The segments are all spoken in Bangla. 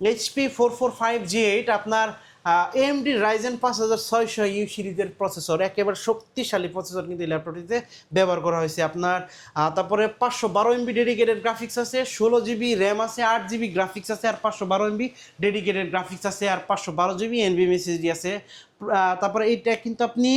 এইচপি 445G8 আপনার এএমডি রাইজেন 5600 ইউ সিরিজের প্রসেসর, একেবারে শক্তিশালী প্রসেসর কিন্তু এই ল্যাপটপটিতে ব্যবহার করা হয়েছে আপনার। তারপরে 512 MB ডেডিকেটেড গ্রাফিক্স আছে, 16 GB র্যাম আছে, 8 GB গ্রাফিক্স আছে, আর 512 MB ডেডিকেটেড গ্রাফিক্স আছে, আর 512 GB NVMe SSD আছে। তারপরে এইটা কিন্তু আপনি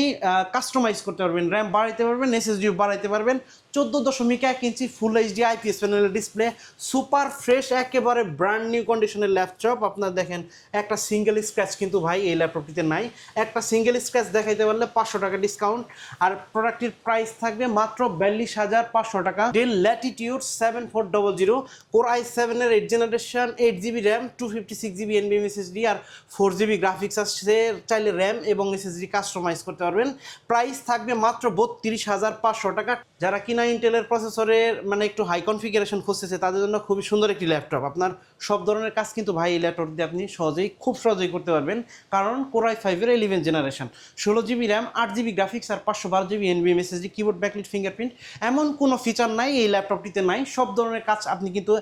কাস্টমাইজ করতে পারবেন, র্যাম বাড়াইতে পারবেন, এসএসডিও বাড়াইতে পারবেন। 14.1 ইঞ্চি ফুল এইচডি আইপিএস প্যানেলের ডিসপ্লে, সুপার ফ্রেশ একেবারে ব্র্যান্ড নিউ কন্ডিশনের ল্যাপটপ। আপনার দেখেন একটা সিঙ্গেল স্ক্র্যাচ কিন্তু ভাই এই ল্যাপটপটিতে নাই, একটা সিঙ্গেল স্ক্র্যাচ দেখাইতে পারলে 500 টাকা ডিসকাউন্ট। আর প্রোডাক্টটির প্রাইস থাকবে মাত্র 42,500 টাকা। ডেল ল্যাটিটিউড 7400 কোর i7-এর 8th generation, 8 GB RAM, 256 GB NVMe SSD আর 4 GB গ্রাফিক্স আছে। চাইলে র্যাম এবং এসএসডি কাস্টমাইজ করতে পারবেন। প্রাইস থাকবে মাত্র 32,500 টাকা। যারা কিনা ইন্টেলের প্রসেসরের মানে একটু হাই কনফিগারেশন খুঁজতেছে তাদের জন্য খুবই সুন্দর একটি ল্যাপটপ। আপনার সব ধরনের কাজ কিন্তু ভাই এই ল্যাপটপ দিয়ে আপনি খুব সহজেই করতে পারবেন, কারণ কোর i5-এর 11th generation, 16 GB RAM, 8 GB graphics আর 512 GB NVMe SSD, keyboard backlit fingerprint, এমন কোনো ফিচার নাই এই ল্যাপটপটিতে নাই। সব ধরনের কাজ আপনি কিন্তু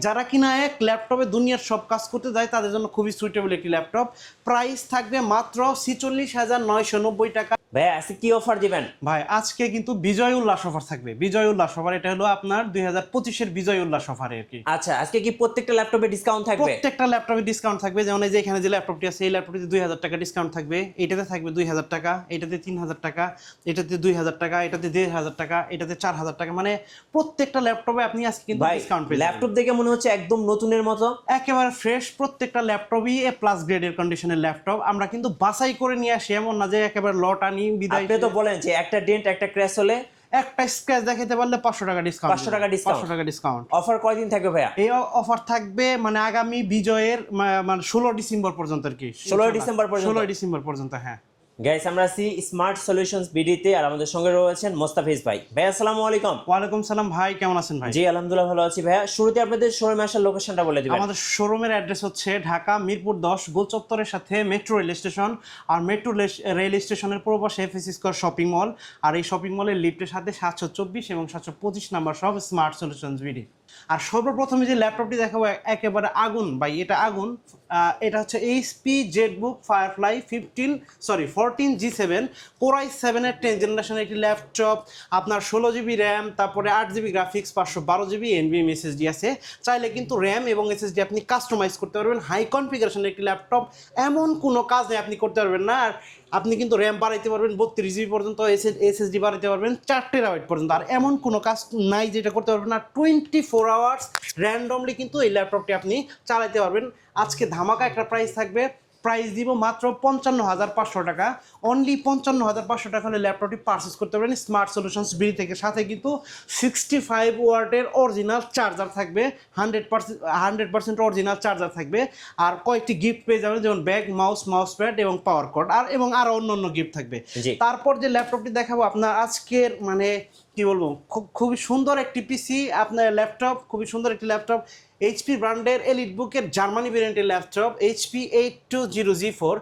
যারা কিনা ল্যাপটপে দুনিয়ার সব কাজ করতে যায় তাদের জন্য খুবই সুইটেবল একটি ল্যাপটপ। প্রাইস থাকবে মাত্র 46,990 টাকা। ভাই আজকে কি অফার দিবেন? ভাই আজকে কিন্তু বিজয় উল্লাস অফার থাকবে। বিজয় উল্লাস অফার, এটা হলো আপনার 2025-এর বিজয় উল্লাস অফার আর কি। আচ্ছা, আজকে কি প্রত্যেকটা ল্যাপটপে ডিসকাউন্ট থাকবে? প্রত্যেকটা ল্যাপটপে ডিসকাউন্ট থাকবে। যেমন এই যে এখানে যে ল্যাপটপটি আছে এই ল্যাপটপটিতে 2,000 টাকা ডিসকাউন্ট থাকবে, এটাতে থাকবে 2,000 টাকা, এটাতে 3,000 টাকা, এটাতে 2,000 টাকা, এটাতে 1,500 টাকা, এটাতে 4,000 টাকা। মানে প্রত্যেকটা ল্যাপটপে আপনি আজকে কিন্তু ডিসকাউন্ট পেয়ে যাবেন। ল্যাপটপ দেখে মনে হচ্ছে একদম নতুনের মতো, একেবারে ফ্রেশ। প্রত্যেকটা ল্যাপটপই A+ গ্রেডের কন্ডিশনের ল্যাপটপ। আমরা কিন্তু বাছাই করে নিয়ে আসি, এমন না যে একেবারে লট আনি বিদায়। আপনি তো বলেন যে একটা ডেন্ট একটা ক্র্যাশ হলে একটা স্ক্র্যাচ দেখাতে পারলে 500 টাকা ডিসকাউন্ট। 500 টাকা ডিসকাউন্ট। 500 টাকা ডিসকাউন্ট। অফার কয়দিন থাকবে ভাইয়া? এই অফার থাকবে মানে আগামী বিজয়ের মানে 16 ডিসেম্বর পর্যন্ত আর কি। 16 ডিসেম্বর পর্যন্ত। 16 ডিসেম্বর পর্যন্ত, হ্যাঁ। গাইস, আমরা আছি স্মার্ট সলিউশনস বিডিতে, আর আমাদের সঙ্গে রয়েছেন মোস্তাফিজ ভাই। ভাই আসসালামু আলাইকুম। ওয়ালাইকুম সালাম ভাই, কেমন আছেন ভাই? জি আলহামদুলিল্লাহ ভালো আছি ভাইয়া। শুরুতে আপনাদের শোরুমে আসার লোকেশনটা বলে দিবেন। আমাদের শোরুমের অ্যাড্রেস হচ্ছে ঢাকা মিরপুর 10 গোল চত্বরের সাথে মেট্রো রেল স্টেশন, আর মেট্রো রেল স্টেশনের পূর্ব পাশে এফএসি স্কয়ার শপিং মল, আর এই শপিং মলের লিফটের সাথে 724 এবং 725 নাম্বার সব স্মার্ট সলিউশনস বিডি। আর সর্বপ্রথমে যে ল্যাপটপটি দেখাবো একেবারে আগুন ভাই, এটা আগুন। এটা হচ্ছে HP EliteBook Firefly 14G7 core i7-এর 10th জেনারেশনের একটি ল্যাপটপ। আপনার 16 GB র্যাম, তারপরে 8 GB graphics, 512 GB NVMe SSD আছে। চাইলে কিন্তু র্যাম এবং এসএসডি আপনি কাস্টমাইজ করতে পারবেন। হাই কনফিগারেশনের একটি ল্যাপটপ, এমন কোনো কাজ নেই আপনি করতে পারবেন না। আর আপনি কিন্তু র্যাম বাড়াইতে পারবেন 32 GB পর্যন্ত, এসএসডি বাড়াইতে পারবেন 4 TB পর্যন্ত। আর এমন কোনো কাজ নাই যেটা করতে পারবেন না। 24 আওয়ার্স র্যান্ডমলি কিন্তু এই ল্যাপটপটি আপনি চালাতে পারবেন। আজকে ধামাকা একটা প্রাইস থাকবে, প্রাইস দিব মাত্র 55,500 টাকা। অনলি 55,500 টাকা হলে ল্যাপটপটি পারচেস করতে পারবেন স্মার্ট সলিউশনস বিডি থেকে। সাথে কিন্তু 65 ওয়াটের অরিজিনাল চার্জার থাকবে, 100% অরিজিনাল চার্জার থাকবে। আর কয়েকটি গিফট পেয়ে যাবেন, যেমন ব্যাগ, মাউস প্যাড এবং পাওয়ার কর্ড, এবং আরও অন্য গিফট থাকবে। তারপর যে ল্যাপটপটি দেখাবো আপনার আজকের মানে কি বলবো, খুবই সুন্দর একটি পিসি আপনার ল্যাপটপ, খুবই সুন্দর একটি ল্যাপটপ। এইচপি ব্র্যান্ডের এলিটবুকের জার্মানি ভেরিয়েন্টের ল্যাপটপ, এইচপি 8200G4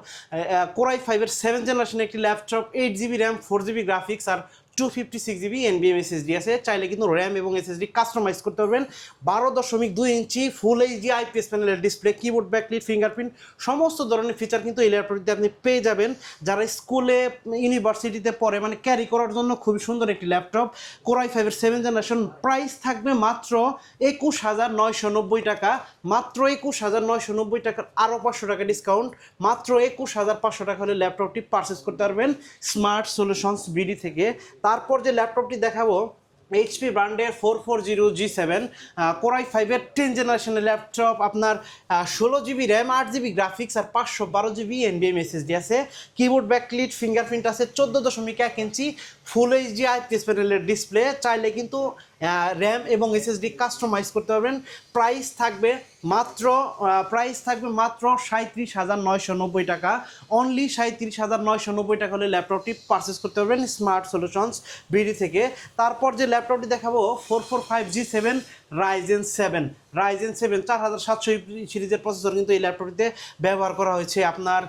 কোর i5-এর 7th জেনারেশনের একটি laptop, 8 GB RAM, 4 GB graphics আর 256 GB NVMe SSD আছে। চাইলে কিন্তু র্যাম এবং এসএসডি কাস্টমাইজ করতে পারবেন। 12.2 ইঞ্চি ফুল এইচডি আইপিএস প্যানেলের ডিসপ্লে, কিবোর্ড ব্যাকলিট ফিঙ্গারপ্রিন্ট, সমস্ত ধরনের ফিচার কিন্তু এই ল্যাপটপটিতে আপনি পেয়ে যাবেন। যারা স্কুলে ইউনিভার্সিটিতে পড়ে মানে ক্যারি করার জন্য খুবই সুন্দর একটি ল্যাপটপ। কোর i5-এর 7th জেনারেশন। প্রাইস থাকবে মাত্র 21,990 টাকা। মাত্র 21,990 টাকার আরও 500 টাকা ডিসকাউন্ট। মাত্র 21,500 টাকা হলে ল্যাপটপটি পারচেস করতে পারবেন স্মার্ট সলিউশনস বিডি থেকে। তারপর যে ল্যাপটপটি দেখাবো এইচপি ব্র্যান্ডের 440G7 কোর i5-এর 10th জেনারেশনের ল্যাপটপ। আপনার 16 GB র্যাম, 8 GB গ্রাফিক্স আর 512 GB NVMe SSD আছে। কিবোর্ড ব্যাকলিট ফিঙ্গারপ্রিন্ট আছে, 14.1 ইঞ্চি ফুল এইচডি আইপিএস প্যানেলের ডিসপ্লে। চাইলে কিন্তু র্যাম এবং এসএসডি কাস্টমাইজ করতে পারবেন। প্রাইস থাকবে মাত্র 37,990 টাকা। অনলি 37,990 টাকা হলে ল্যাপটপটি পারচেস করতে পারবেন স্মার্ট সলিউশনস বিডি থেকে। তারপর যে ল্যাপটপটি দেখাবো 445G7 রাইজেন 7 4700 সিরিজের প্রসেসর কিন্তু এই ল্যাপটপটিতে ব্যবহার করা হয়েছে। আপনার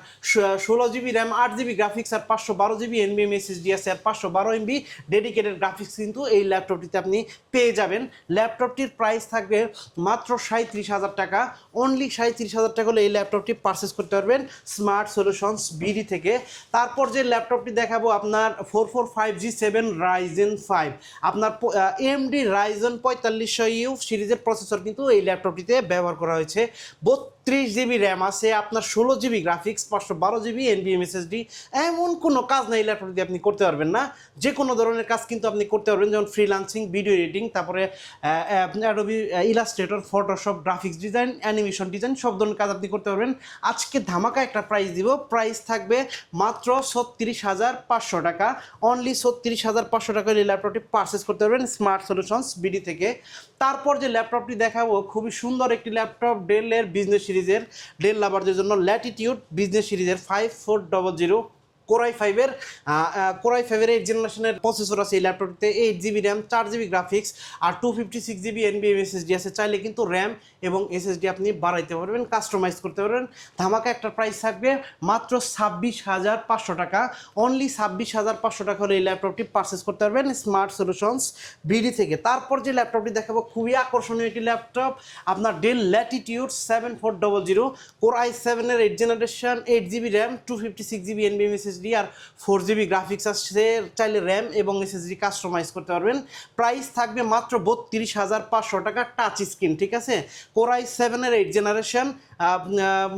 16 GB র্যাম, 8 GB গ্রাফিক্স আর 512 GB NVMe SSD আছে, আর 512 MB ডেডিকেটেড গ্রাফিক্স কিন্তু এই ল্যাপটপটিতে আপনি পেয়ে যাবেন। ল্যাপটপটির প্রাইস থাকবে মাত্র 37,000 টাকা। অনলি 37,000 টাকা হলে এই ল্যাপটপটি পারচেস করতে পারবেন স্মার্ট সলিউশনস বিডি থেকে। তারপর যে ল্যাপটপটি দেখাবো আপনার 4455G7 রাইজেন 5, আপনার AMD রাইজেন 4500U সিরিজের প্রসেসর কিন্তু এই ল্যাপটপটিতে ব্যবহার করা হয়েছে। 32 GB র্যাম আছে, আপনার 16 GB graphics, 512 GB NVMe SSD। এমন কোনো কাজ না এই ল্যাপটপ দিয়ে আপনি করতে পারবেন না। যে কোনো ধরনের কাজ কিন্তু আপনি করতে পারবেন, যেমন ফ্রিল্যান্সিং, ভিডিও এডিটিং, তারপরে Adobe Illustrator, Photoshop, graphics design, animation design, সব ধরনের কাজ আপনি করতে পারবেন। আজকে ধামাকা একটা প্রাইস দিব, প্রাইস থাকবে মাত্র 36,500 টাকা। অনলি 36,500 টাকা এই ল্যাপটপটি পারচেস করতে পারবেন স্মার্ট সলিউশনস বিডি থেকে। তারপর যে ল্যাপটপটি দেখাবো খুবই সুন্দর একটি ল্যাপটপ, ডেলের বিজনেস সিরিজের, ডেল লাভারদের জন্য ল্যাটিটিউড বিজনেস সিরিজের 5400 কোরাই 5-এর 8 জেনারেশনের প্রসেসর আছে এই ল্যাপটপটিতে। 8 GB র্যাম, 4 GB গ্রাফিক্স আর 256 GB NVMe SSD আছে। চাইলে কিন্তু র্যাম এবং SSD আপনি বাড়াইতে পারবেন, কাস্টমাইজ করতে পারবেন। ধামাকা একটা প্রাইস থাকবে মাত্র 26,500 টাকা। অনলি 26,500 টাকা হলে এই ল্যাপটপটি পারচেস করতে পারবেন স্মার্ট সলিউশনস বিডি থেকে। তারপর যে ল্যাপটপটি দেখাবো খুবই আকর্ষণীয় একটি ল্যাপটপ, আপনার ডেল ল্যাটিটিউড 7400 কোর i7-এর 8 generation, 8 GB RAM, 256 GB NVMe SSD আর 4 GB গ্রাফিক্স আছে। চাইলে র্যাম এবং SSD কাস্টমাইজ করতে পারবেন। প্রাইস থাকবে মাত্র 32,500 টাকা, টাচ স্ক্রিন, ঠিক আছে। কোর i7-এর 8 জেনারেশন,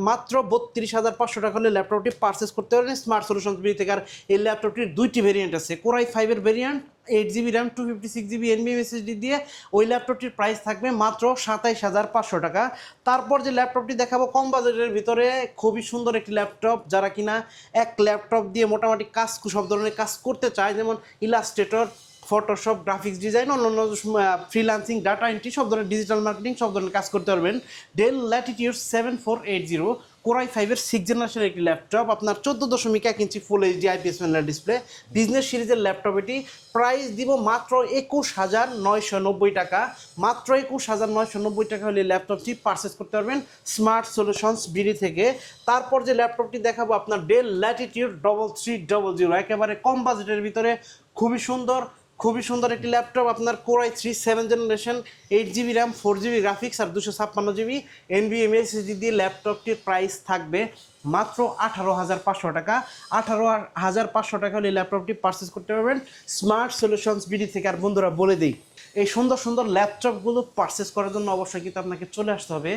মাত্র 32,500 টাকা হলে ল্যাপটপটি পারচেস করতে পারবেন স্মার্ট সলিউশনস বিডি থেকে। আর এই ল্যাপটপটির দুইটি ভেরিয়েন্ট আছে, কোর i5-এর variant 8 GB RAM, 256 GB NVMe SSD দিয়ে। ওই ল্যাপটপটির প্রাইস থাকবে মাত্র 27,500 টাকা। তারপর যে ল্যাপটপটি দেখাবো কম বাজেটের ভিতরে খুবই সুন্দর একটি ল্যাপটপ, যারা কিনা এক ল্যাপটপ দিয়ে মোটামুটি কাজ, সব ধরনের কাজ করতে চায়, যেমন ইলাস্ট্রেটর, ফটোশপ, গ্রাফিক্স ডিজাইন, অন্যান্য ফ্রিল্যান্সিং, ডাটা এন্ট্রি, সব ধরনের ডিজিটাল মার্কেটিং, সব ধরনের কাজ করতে পারবেন। ডেল ল্যাটিটিউড 7480 কোর i5-এর 6 জেনারেশনের একটি ল্যাপটপ, আপনার 14.1 ইঞ্চি ফুল HD IPS panel display, business সিরিজের ল্যাপটপ। এটি প্রাইস দিব মাত্র 21,990 টাকা। মাত্র 21,990 টাকা হলে ল্যাপটপটি পারচেস করতে পারবেন স্মার্ট সলিউশনস বিডি থেকে। তারপর যে ল্যাপটপটি দেখাবো আপনার ডেল ল্যাটিটিউড 3300, একেবারে কম বাজেটের ভিতরে খুবই সুন্দর একটি ল্যাপটপ, আপনার core i3 7 generation, 8 GB RAM, 4 GB graphics আর 256 GB NVMe SSD দিয়ে। ল্যাপটপটির প্রাইস থাকবে মাত্র 18,500 টাকা। 18,500 টাকা হলে ল্যাপটপটি পারচেস করতে পারবেন স্মার্ট সলিউশনস বিডি থেকে। আর বন্ধুরা বলে দিই, এই সুন্দর সুন্দর ল্যাপটপগুলো পারচেস করার জন্য অবশ্যই কিন্তু আপনাকে চলে আসতে হবে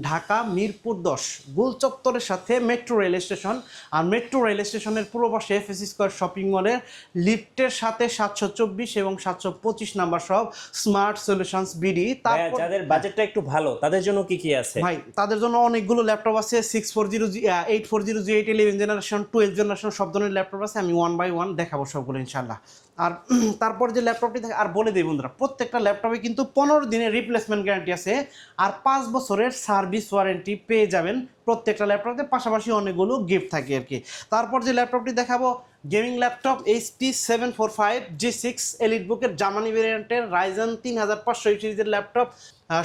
ঢাকা মিরপুর 10 গোল চত্বরের সাথে মেট্রো রেল স্টেশন। আর মেট্রো রেল স্টেশনের পূর্ব পাশে FS স্কয়ার শপিং মলের লিফটের সাথে 724 এবং 725 নাম্বার সব স্মার্ট সলিউশনস বিডি। তারপর যাদের বাজেটটা একটু ভালো তাদের জন্য কি কি আছে ভাই? তাদের জন্য অনেকগুলো ল্যাপটপ আছে, 640, 840, 11 জেনারেশন, 12 জেনারেশন, সব ধরনের ল্যাপটপ আছে। আমি 1 বাই 1 দেখাবো সবগুলো ইনশাল্লাহ। আর তারপর যে ল্যাপটপটি থাকে, আর বলে দিই বন্ধুরা, প্রত্যেকটা ল্যাপটপে কিন্তু 15 দিনের রিপ্লেসমেন্ট গ্যারান্টি আছে আর 5 বছরের সার্ভিস ওয়ারেন্টি পেয়ে যাবেন প্রত্যেকটা ল্যাপটপে। পাশাপাশি অনেকগুলো গিফট থাকে আর কি। তারপর যে ল্যাপটপটি দেখাবো গেমিং ল্যাপটপ HP 745G6 এলিটবুকের জার্মানি ভেরিয়েন্টের রাইজেন 3500 সিরিজের laptop,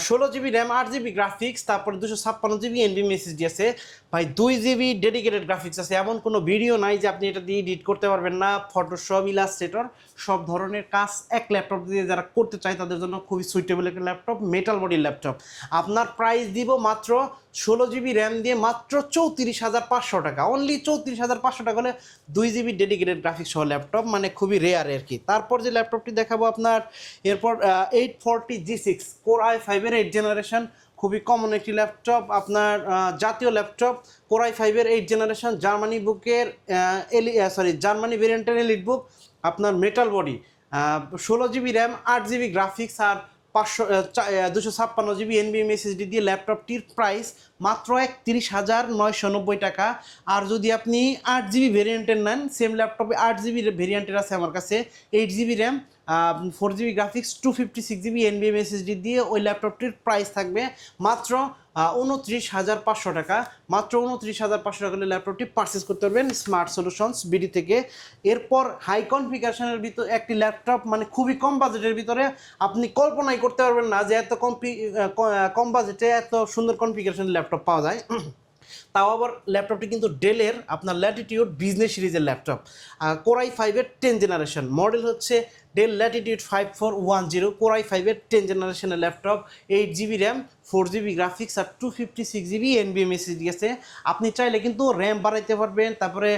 16 GB RAM, 8 GB graphics, তারপরে 256 GB NVMe SSD আছে ভাই, 2 GB ডেডিকেটেড গ্রাফিক্স আছে। এমন কোনো ভিডিও নাই যে আপনি এটা দিয়ে এডিট করতে পারবেন না। ফটোশপ, ইলাস্ট্রেটর, সব ধরনের কাজ এক ল্যাপটপ দিয়ে যারা করতে চায় তাদের জন্য খুবই সুইটেবল একটা ল্যাপটপ, মেটাল বডির ল্যাপটপ। আপনার প্রাইস দিব মাত্র 16 GB র্যাম দিয়ে মাত্র 34,500 টাকা। অনলি 34,500 টাকা হলে 2 GB ডেডিকেটেড গ্রাফিক্স সহ ল্যাপটপ, মানে খুবই রেয়ার আর কি। তারপর যে ল্যাপটপটি দেখাবো আপনার এরপর 840G6 কোর i5-এর 8 জেনারেশন, খুবই কমন একটি ল্যাপটপ, আপনার জাতীয় ল্যাপটপ। কোর i5-এর 8 জেনারেশন, জার্মানি জার্মানি ভেরিয়েন্টের এলিট বুক, আপনার metal body, 16 GB RAM, 8 GB graphics আর 256 GB NVMe SSD দিয়ে। ল্যাপটপটির প্রাইস মাত্র 31,990 টাকা। আর যদি আপনি 8 GB ভেরিয়েন্টের নেন, সেম ল্যাপটপে 8 GB ভেরিয়েন্টের আছে আমার কাছে, 8 GB RAM, 4 GB graphics, 256 GB NVMe SSD দিয়ে। ওই ল্যাপটপটির প্রাইস থাকবে মাত্র 29,500 টাকা, মাত্র 29,500 টাকা হলে ল্যাপটপটি পারচেস করতে পারবেন স্মার্ট সলিউশনস বিডি থেকে। এরপর হাই কনফিগারেশনের ভিতর একটি ল্যাপটপ, মানে খুবই কম বাজেটের ভিতরে, আপনি কল্পনাই করতে পারবেন না যে এত কম বাজেটে এত সুন্দর কনফিগারেশনের ল্যাপটপ পাওয়া যায়। তাও আবার ল্যাপটপটি কিন্তু ডেলের আপনার ল্যাটিটিউড বিজনেস সিরিজের ল্যাপটপ, কোরাই 5-এর 10 জেনারেশন, মডেল হচ্ছে ডেল ল্যাটিটিউড 5410, কোরাই 5-এর 10 জেনারেশনের laptop, 8GB RAM, 4GB graphics আর 256GB NVMe SSD আছে। আপনি চাইলে কিন্তু র্যাম বাড়াইতে পারবেন, তারপরে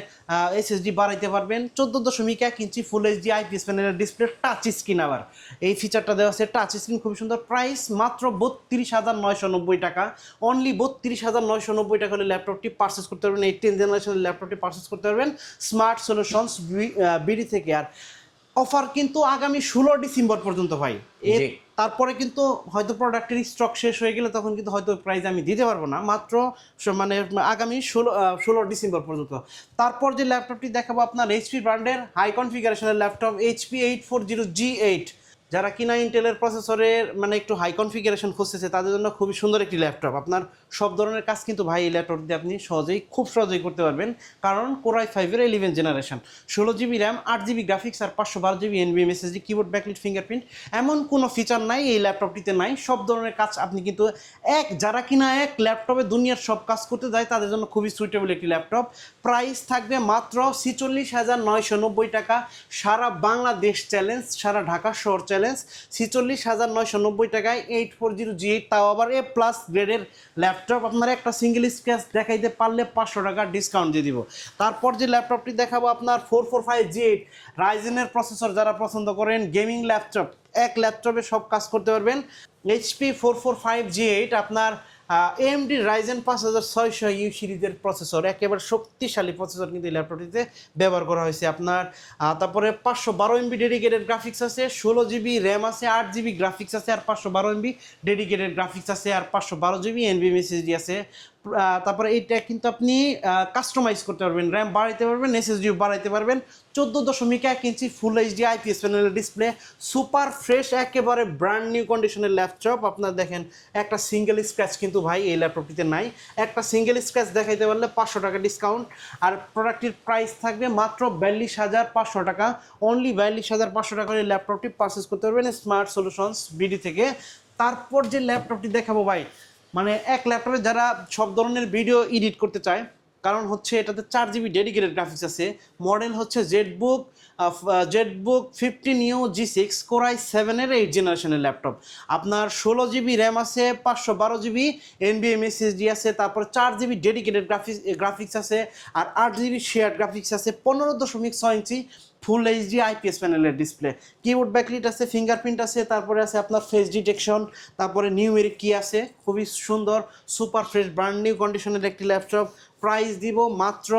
SSD বাড়াইতে পারবেন। 14.1 ইঞ্চি ফুল এইচডি IPS প্যানেলের ডিসপ্লে, টাচ স্ক্রিন, আবার এই ফিচারটা দেওয়া আছে, টাচ স্ক্রিন খুবই সুন্দর। প্রাইস মাত্র 32,990 টাকা, অনলি 32,990 টাকা হলে ল্যাপটপটি পারচেস করতে পারবেন, এই 10 জেনারেশনের ল্যাপটপটি পারচেস করতে পারবেন স্মার্ট সলিউশনস বিডি থেকে। আর অফার কিন্তু আগামী 16 ডিসেম্বর পর্যন্ত ভাই। তারপরে কিন্তু হয়তো প্রোডাক্টের স্টক শেষ হয়ে গেলে তখন কিন্তু হয়তো প্রাইস আমি দিতে পারবো না, মাত্র মানে আগামী 16 ডিসেম্বর পর্যন্ত। তারপর যে ল্যাপটপটি দেখাবো আপনার এইচপি ব্র্যান্ডের হাই কনফিগারেশনের ল্যাপটপ, HP 840G8। যারা কিনা ইন্টেলের প্রসেসরের মানে একটু হাই কনফিগারেশন খুঁজতেছে তাদের জন্য খুবই সুন্দর একটি ল্যাপটপ। আপনার সব ধরনের কাজ কিন্তু ভাই এই ল্যাপটপ দিয়ে আপনি খুব সহজেই করতে পারবেন, কারণ কোরাই 5-এর 11 generation, 16GB RAM, 8GB graphics আর 512GB NVMe SSD, keyboard backlit fingerprint, এমন কোনো ফিচার নাই এই ল্যাপটপটিতে নাই। সব ধরনের কাজ আপনি কিন্তু যারা কিনা এক ল্যাপটপে দুনিয়ার সব কাজ করতে যায় তাদের জন্য খুবই সুইটেবল একটি ল্যাপটপ। প্রাইস থাকবে মাত্র 46,990 টাকা, সারা বাংলাদেশ চ্যালেঞ্জ, সারা ঢাকা শহর চ্যালেঞ্জ। 46,990 টাকায় 840G8, তাও আবার A+ গ্রেডের ল্যাপটপ। আপনার একটা সিঙ্গেল স্ক্র্যাচ দেখাইতে পারলে 500 টাকা ডিসকাউন্ট দিয়ে দিব। তারপর যে ল্যাপটপটি দেখাবো আপনার 445G8 রাইজেনের প্রসেসর, যারা পছন্দ করেন গেমিং ল্যাপটপ, এক ল্যাপটপে সব কাজ করতে পারবেন। HP 445G8 আপনার AMD Ryzen 5600U সিরিজের প্রসেসর, একেবারে শক্তিশালী প্রসেসর কিন্তু এই ল্যাপটপটিতে ব্যবহার করা হয়েছে আপনার। তারপরে 512MB ডেডিকেটেড গ্রাফিক্স আছে, 16GB র্যাম আছে, 8GB গ্রাফিক্স আছে আর 512MB ডেডিকেটেড গ্রাফিক্স আছে আর 512GB NVMe SSD আছে। তারপরে এইটা কিন্তু আপনি কাস্টমাইজ করতে পারবেন, র্যাম বাড়াইতে পারবেন, SSDও বাড়াইতে পারবেন। 14.1 ইঞ্চি ফুল এইচডি IPS প্যানেলের ডিসপ্লে, সুপার ফ্রেশ একেবারে ব্র্যান্ড নিউ কন্ডিশনের ল্যাপটপ। আপনার দেখেন একটা সিঙ্গেল স্ক্র্যাচ কিন্তু ভাই এই ল্যাপটপটিতে নাই, একটা সিঙ্গেল স্ক্র্যাচ দেখাইতে পারলে 500 টাকা ডিসকাউন্ট। আর প্রোডাক্টটির প্রাইস থাকবে মাত্র 42,500 টাকা, অনলি 42,500 টাকা হলে ল্যাপটপটি পারচেস করতে পারবেন স্মার্ট সলিউশনস বিডি থেকে। তারপর যে ল্যাপটপটি দেখাবো ভাই, মানে এক ল্যাপটপে যারা সব ধরনের ভিডিও এডিট করতে চায়, কারণ হচ্ছে এটাতে 4GB ডেডিকেটেড গ্রাফিক্স আছে, মডেল হচ্ছে জেটবুক 15 G6, কোরাই 7-এর 8 জেনারেশনের ল্যাপটপ। আপনার 16GB র্যাম আছে, 512GB NVMe SSD আছে, তারপর 4GB ডেডিকেটেড গ্রাফিক্স আছে আর 8GB শেয়ার্ড গ্রাফিক্স আছে, 15.6 ইঞ্চি ফুল এইচডি IPS প্যানেলের ডিসপ্লে, কিবোর্ড ব্যাকলিট আছে, ফিঙ্গারপ্রিন্ট আছে, তারপরে আছে আপনার ফেস ডিটেকশন, তারপরে নিউমেরিক কি আছে, খুবই সুন্দর সুপার ফ্রেশ ব্র্যান্ড নিউ কন্ডিশনের একটি ল্যাপটপ। প্রাইস দিব মাত্র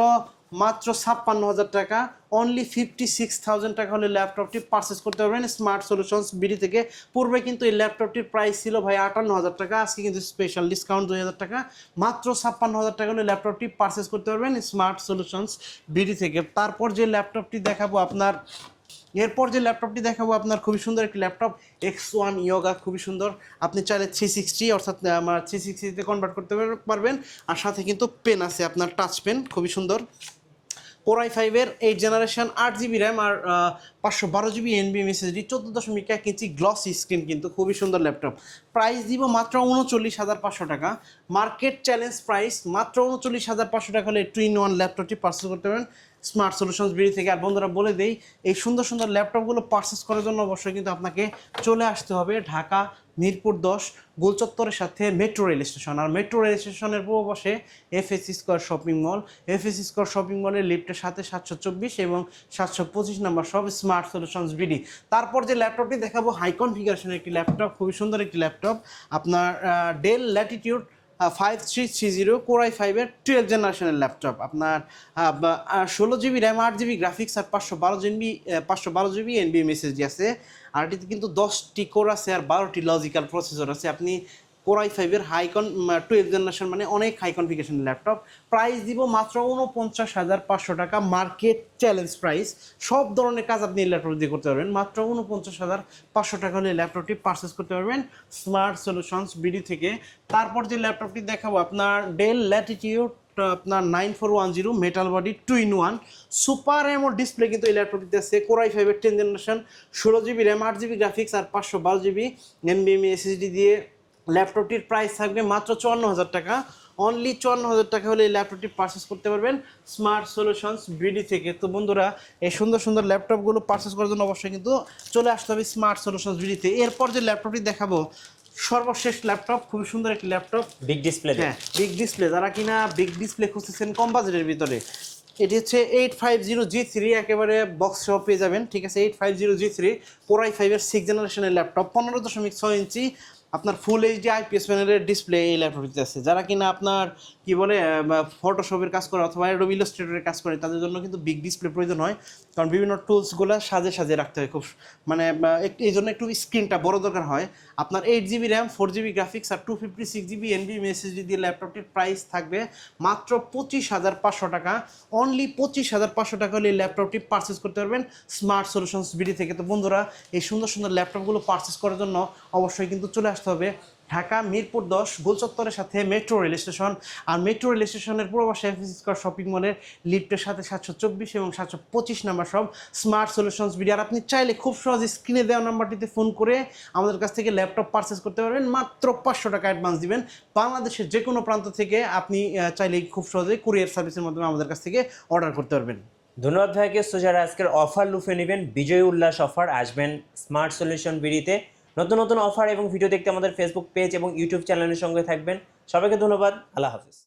56,000 টাকা, অনলি 56,000 টাকা হলে ল্যাপটপটি পারচেস করতে পারবেন স্মার্ট সলিউশনস বিডি থেকে। পূর্বে কিন্তু এই ল্যাপটপটির প্রাইস ছিল ভাই 58,000 টাকা, আজকে কিন্তু স্পেশাল ডিসকাউন্ট 2,000 টাকা, মাত্র 56,000 টাকা হলে ল্যাপটপটি পারচেস করতে পারবেন স্মার্ট সলিউশনস বিডি থেকে। তারপর যে ল্যাপটপটি দেখাবো আপনার খুবই সুন্দর একটি ল্যাপটপ, X1 Yoga, খুবই সুন্দর। আপনি চাইলে 360 অর্থাৎ আমার 360-তে কনভার্ট করতে পারবেন, আর সাথে কিন্তু পেন আছে আপনার টাচ পেন, খুবই সুন্দর। কোরাই 5-এর 8 জেনারেশন, 8GB র্যাম আর 512GB NVMe SSD, 14.1 ইঞ্চি গ্লসি স্ক্রিন, কিন্তু খুবই সুন্দর ল্যাপটপ। প্রাইস দিব মাত্র 39,500 টাকা, মার্কেট চ্যালেঞ্জ প্রাইস মাত্র 39,500 টাকা হলে 2-in-1 ল্যাপটপটি পারচেস করতে পারেন স্মার্ট সলিউশনস বিডি থেকে। আর বন্ধুরা বলে দেই, এই সুন্দর সুন্দর ল্যাপটপগুলো পারচেস করার জন্য অবশ্যই কিন্তু আপনাকে চলে আসতে হবে ঢাকা মিরপুর 10 গোলচত্বরের সাথে মেট্রো রেল স্টেশন, আর মেট্রো রেল স্টেশনের পূর্ব পাশে FS square shopping mall, FS square shopping মলের লিফটের সাথে 724 এবং 725 নম্বর সব স্মার্ট সলিউশনস বিডি। তারপর যে ল্যাপটপটি দেখাবো হাই কনফিগারেশনের একটি ল্যাপটপ, খুবই সুন্দর একটি ল্যাপটপ, আপনার ডেল ল্যাটিটিউড 5330 কোরাই 5-এর 12 জেনারেশনের ল্যাপটপ। আপনার 16GB র্যাম, 8GB গ্রাফিক্স আর 512GB NVMe SSD আছে। আর এটিতে কিন্তু 10টি কোর আছে আর 12টি লজিক্যাল প্রসেসর আছে। আপনি কোর i5-এর হাইকন 12 জেনারেশন, মানে অনেক হাই কনফিগারেশন ল্যাপটপ। প্রাইস দিব মাত্র 49,500 টাকা, মার্কেট চ্যালেঞ্জ প্রাইস। সব ধরনের কাজ আপনি এই ল্যাপটপ দিয়ে করতে পারবেন। মাত্র 49,500 টাকা হলে ল্যাপটপটি পারচেস করতে পারবেন স্মার্ট সলিউশনস বিডি থেকে। তারপর যে ল্যাপটপটি দেখাবো আপনার ডেল ল্যাটিটিউড আপনার 9410 metal body 2-in-1 super AMOLED display কিন্তু এই ল্যাপটপটিতে আছে। কোর i5-এর 10 generation, 16GB RAM, 8GB graphics আর 512GB NVMe SSD দিয়ে ল্যাপটপটির প্রাইস থাকবে মাত্র 54,000 টাকা। অনলি 54,000 টাকা হলে এই ল্যাপটপটি পারচেস করতে পারবেন স্মার্ট সলিউশনস বিডি থেকে। তো বন্ধুরা, এই সুন্দর সুন্দর ল্যাপটপগুলো পারচেস করার জন্য অবশ্যই কিন্তু চলে আসতে হবে স্মার্ট সলিউশনস বিডিতে। এরপর যে ল্যাপটপটি দেখাবো সর্বশেষ ল্যাপটপ, খুবই সুন্দর একটি ল্যাপটপ, বিগ ডিসপ্লে। হ্যাঁ বিগ ডিসপ্লে। যারা কিনা বিগ ডিসপ্লে খুঁজতেছেন কম বাজেটের ভিতরে, এটি হচ্ছে 850G3, একেবারে বক্স সহ পেয়ে যাবেন, ঠিক আছে। 850G3 কোর i5-এর 6 জেনারেশনের ল্যাপটপ, 15.6 ইঞ্চি আপনার ফুল এইচডি আইপিএস প্যানেলের ডিসপ্লে এই ল্যাপটপটিতে আছে। যারা কিনা আপনার কি বলে ফটোশপের কাজ করে অথবা অ্যাডোবি ইলাস্ট্রেটরের কাজ করে, তাদের জন্য কিন্তু বিগ ডিসপ্লে প্রয়োজন হয়, কারণ বিভিন্ন টুলসগুলো সাজে সাজে রাখতে হয় খুব, মানে এই জন্য একটু স্ক্রিনটা বড় দরকার হয়। আপনার 8GB র্যাম, 4GB গ্রাফিক্স আর 256GB NVMe SSD দিয়ে ল্যাপটপটির প্রাইস থাকবে মাত্র 25,500 টাকা। অনলি 25,500 টাকা হলে এই ল্যাপটপটি পারচেস করতে পারবেন স্মার্ট সলিউশনস বিডি থেকে। তো বন্ধুরা, এই সুন্দর সুন্দর ল্যাপটপগুলো পারচেস করার জন্য অবশ্যই কিন্তু চলে আসতে হবে ঢাকা মিরপুর 10 গোলচত্বরের সাথে মেট্রো রেল স্টেশন। আর মেট্রো রেল স্টেশনের পূর্ব পাশে এফএসি স্কয়ার শপিং মলের লিফটের সাথে 724 এবং 725 নাম্বার সব স্মার্ট সলিউশনস বিডি। আর আপনি চাইলে খুব সহজে স্ক্রিনে দেওয়া নাম্বারটিতে ফোন করে আমাদের কাছ থেকে ল্যাপটপ পারচেস করতে পারবেন। মাত্র 500 টাকা অ্যাডভান্স দিবেন। বাংলাদেশের যে কোনো প্রান্ত থেকে আপনি চাইলে খুব সহজে কুরিয়ার সার্ভিসের মাধ্যমে আমাদের কাছ থেকে অর্ডার করতে পারবেন। ধন্যবাদ ভাইকে। সো যারা আজকের অফার লুফে নেবেন, বিজয় উল্লাস অফার, আসবেন স্মার্ট সলিউশন বিডিতে। নতুন নতুন অফার এবং ভিডিও দেখতে আমাদের ফেসবুক পেজ এবং ইউটিউব চ্যানেলের সঙ্গে থাকবেন। সবাইকে ধন্যবাদ। আল্লাহ হাফিজ।